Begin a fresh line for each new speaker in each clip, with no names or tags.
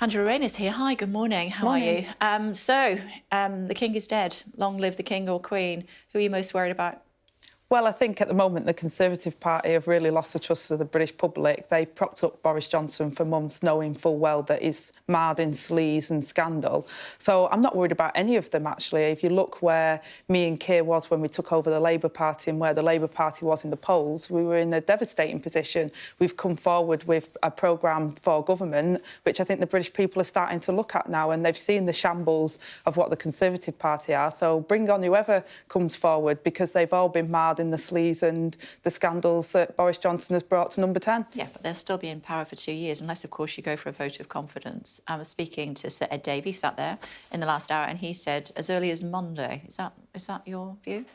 Angela Rayner's here. Hi, good morning. How are you? The King is dead. Long live the King or Queen. Who are you most worried about?
Well, I think at the moment the Conservative Party have really lost the trust of the British public. They've propped up Boris Johnson for months, knowing full well that he's marred in sleaze and scandal. So I'm not worried about any of them, actually. If you look where me and Keir was when we took over the Labour Party and where the Labour Party was in the polls, we were in a devastating position. We've come forward with a programme for government, which I think the British people are starting to look at now, and they've seen the shambles of what the Conservative Party are. So bring on whoever comes forward, because they've all been marred in the sleaze and the scandals that Boris Johnson has brought to number 10.
Yeah, but they'll still be in power for 2 years, unless, of course, you go for a vote of confidence. I was speaking to Sir Ed Davey, sat there in the last hour, and he said as early as Monday. Is that your view?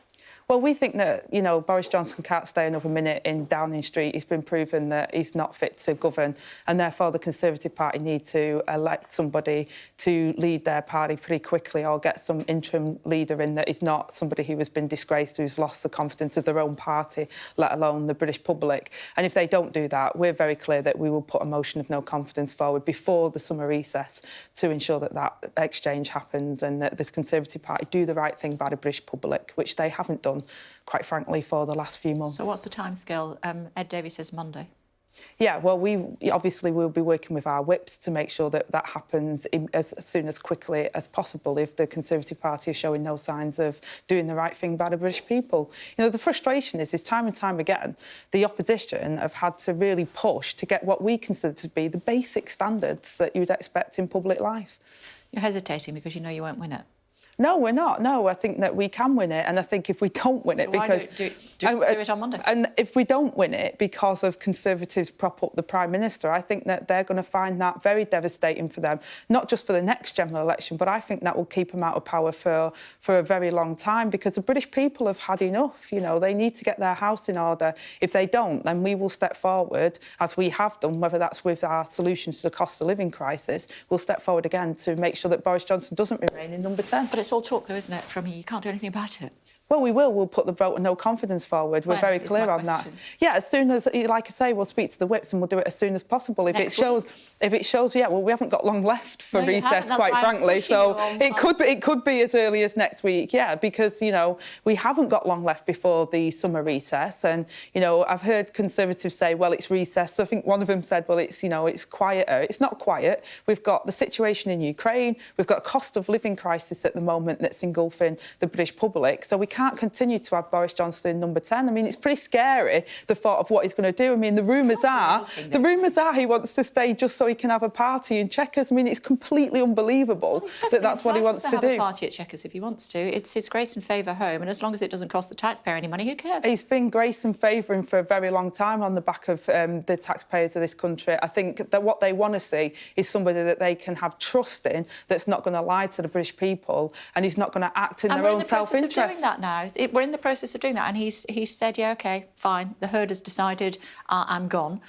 Well, we think that, Boris Johnson can't stay another minute in Downing Street. He's been proven that he's not fit to govern, and therefore the Conservative Party need to elect somebody to lead their party pretty quickly, or get some interim leader in that is not somebody who has been disgraced, who's lost the confidence of their own party, let alone the British public. And if they don't do that, we're very clear that we will put a motion of no confidence forward before the summer recess to ensure that that exchange happens and that the Conservative Party do the right thing by the British public, which they haven't done, quite frankly, for the last few months.
So what's the timescale? Ed Davey says Monday.
Yeah, well, we obviously will be working with our whips to make sure that that happens as soon as quickly as possible if the Conservative Party is showing no signs of doing the right thing by the British people. The frustration is time and time again, the opposition have had to really push to get what we consider to be the basic standards that you would expect in public life.
You're hesitating because you know you won't win it.
No, we're not. No, I think that we can win it, and I think if we don't win it,
because do it on Monday.
And if we don't win it because of Conservatives prop up the Prime Minister, I think that they're going to find that very devastating for them, not just for the next general election, but I think that will keep them out of power for a very long time, because the British people have had enough. They need to get their house in order. If they don't, then we will step forward, as we have done, whether that's with our solutions to the cost of living crisis. We'll step forward again to make sure that Boris Johnson doesn't remain in number 10.
But it's all talk, though, isn't it, from you? You can't do anything about it.
Well, we will. We'll put the vote of no confidence forward. We're very clear on that. Yeah, as soon as, like I say, we'll speak to the whips and we'll do it as soon as possible. If it shows, yeah, well, we haven't got long left for recess, quite frankly. So it could be as early as next week, yeah, because, we haven't got long left before the summer recess. And, I've heard Conservatives say, well, it's recess. So I think one of them said, well, it's quieter. It's not quiet. We've got the situation in Ukraine. We've got a cost of living crisis at the moment that's engulfing the British public. So we can't continue to have Boris Johnson in number 10. I mean, it's pretty scary, the thought of what he's going to do. I mean, the rumours are he wants to stay just so he can have a party in Chequers. I mean, it's completely unbelievable that that's what he wants to do.
Have a party at Chequers if he wants to. It's his grace and favour home, and as long as it doesn't cost the taxpayer any money, who cares?
He's been grace and favouring for a very long time on the back of the taxpayers of this country. I think that what they want to see is somebody that they can have trust in, that's not going to lie to the British people, and he's not going to act in their own self-interest.
We're in the process of doing that now. We're in the process of doing that, and he's said, yeah, OK, fine, the herd has decided I'm gone.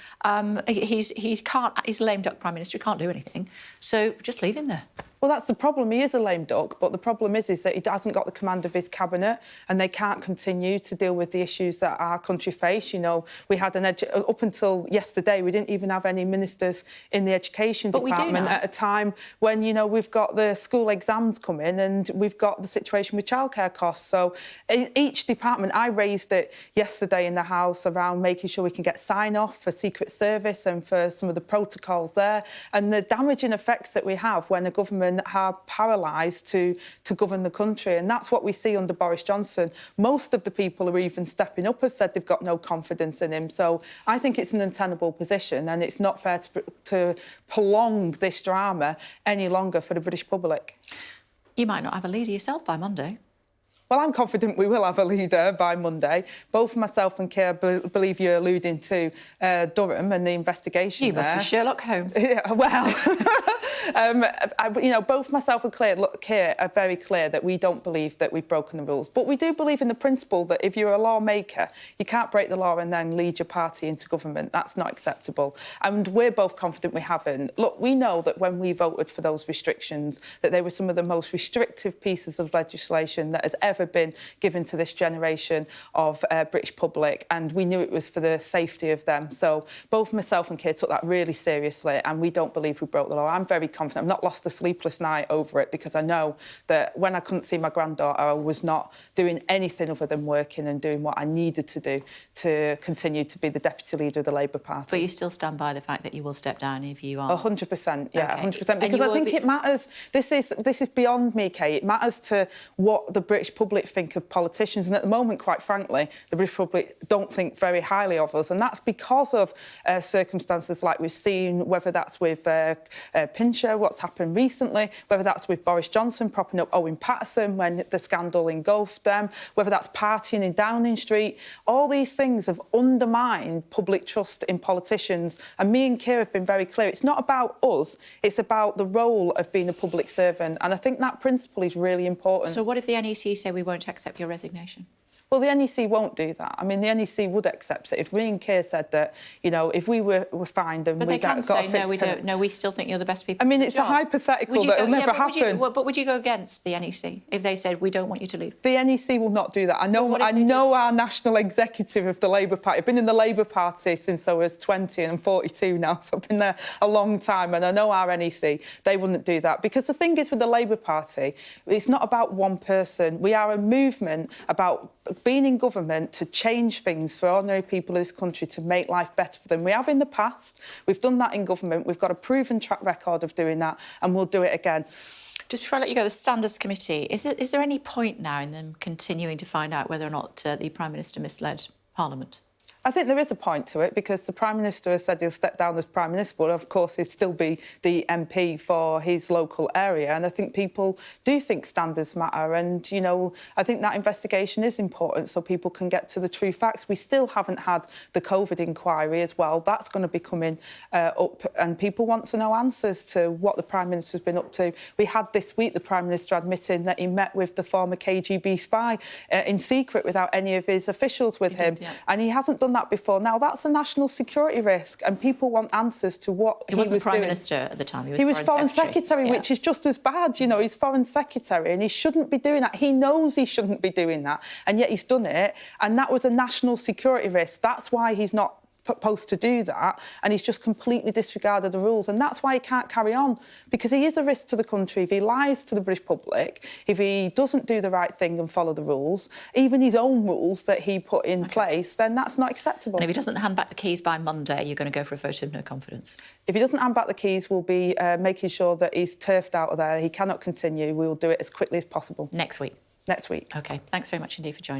He's a lame duck Prime Minister, he can't do anything, so just leave him there.
Well, that's the problem. He is a lame duck, but the problem is that he hasn't got the command of his cabinet, and they can't continue to deal with the issues that our country face. We had up until yesterday, we didn't even have any ministers in the education department at a time when, we've got the school exams coming and we've got the situation with childcare costs. So in each department, I raised it yesterday in the House around making sure we can get sign-off for Secret Service and for some of the protocols there, and the damaging effects that we have when a government are paralysed to govern the country. And that's what we see under Boris Johnson. Most of the people who are even stepping up have said they've got no confidence in him. So I think it's an untenable position, and it's not fair to prolong this drama any longer for the British public.
You might not have a leader yourself by Monday.
Well, I'm confident we will have a leader by Monday. Both myself and Keir believe you're alluding to Durham and the investigation.
You must be Sherlock Holmes.
Yeah, well, both myself and Keir are very clear that we don't believe that we've broken the rules. But we do believe in the principle that if you're a lawmaker, you can't break the law and then lead your party into government. That's not acceptable. And we're both confident we haven't. Look, we know that when we voted for those restrictions, that they were some of the most restrictive pieces of legislation that has ever been given to this generation of British public, and we knew it was for the safety of them. So both myself and Keir took that really seriously, and we don't believe we broke the law. I'm very confident. I've not lost a sleepless night over it because I know that when I couldn't see my granddaughter, I was not doing anything other than working and doing what I needed to do to continue to be the deputy leader of the Labour Party.
But you still stand by the fact that you will step down if you are?
100%, yeah,
Okay.
100%. Because I think it matters. This is beyond me, Kate. It matters to what the British public think of politicians. And at the moment, quite frankly, the British public don't think very highly of us. And that's because of circumstances like we've seen, whether that's with Pincher, what's happened recently, whether that's with Boris Johnson propping up Owen Paterson when the scandal engulfed them, whether that's partying in Downing Street. All these things have undermined public trust in politicians. And me and Keir have been very clear. It's not about us. It's about the role of being a public servant. And I think that principle is really important.
So what if the NEC say we won't accept your resignation?
Well, the NEC won't do that. I mean, the NEC would accept it. If me and Keir said that, you know, if we were fined and
but
we
they can
got
say,
a fixed
no, we don't. No, we still think you're the best people.
I mean,
for the
it's a
job.
hypothetical that will never happen.
But would you go against the NEC if they said, we don't want you to leave?
The NEC will not do that. I know our national executive of the Labour Party. I've been in the Labour Party since I was 20 and I'm 42 now, so I've been there a long time. And I know our NEC, they wouldn't do that. Because the thing is with the Labour Party, it's not about one person. We are a movement about being in government to change things for ordinary people in this country to make life better for them. We have in the past. We've done that in government. We've got a proven track record of doing that and we'll do it again.
Just before I let you go, the Standards Committee, is there any point now in them continuing to find out whether or not the Prime Minister misled Parliament?
I think there is a point to it because the Prime Minister has said he'll step down as Prime Minister, but of course he'll still be the MP for his local area. And I think people do think standards matter. And, you know, I think that investigation is important so people can get to the true facts. We still haven't had the COVID inquiry as well. That's going to be coming up and people want to know answers to what the Prime Minister's been up to. We had this week the Prime Minister admitting that he met with the former KGB spy in secret without any of his officials with him.
Did, yeah.
And he hasn't done that before. Now, that's a national security risk and people want answers to what he was doing.
He wasn't Prime Minister at the time.
He was Foreign Secretary,
yeah.
which is just as bad. You know, he's Foreign Secretary and he shouldn't be doing that. He knows he shouldn't be doing that and yet he's done it. And that was a national security risk. That's why he's not supposed to do that and he's just completely disregarded the rules and that's why he can't carry on because he is a risk to the country if he lies to the British public, if he doesn't do the right thing and follow the rules, even his own rules that he put in place, then that's not acceptable.
And if he doesn't hand back the keys by Monday, you're going to go for a vote of no confidence?
If he doesn't hand back the keys, we'll be making sure that he's turfed out of there. He cannot continue. We will do it as quickly as possible.
Next week?
Next week.
OK, thanks very much indeed for joining us.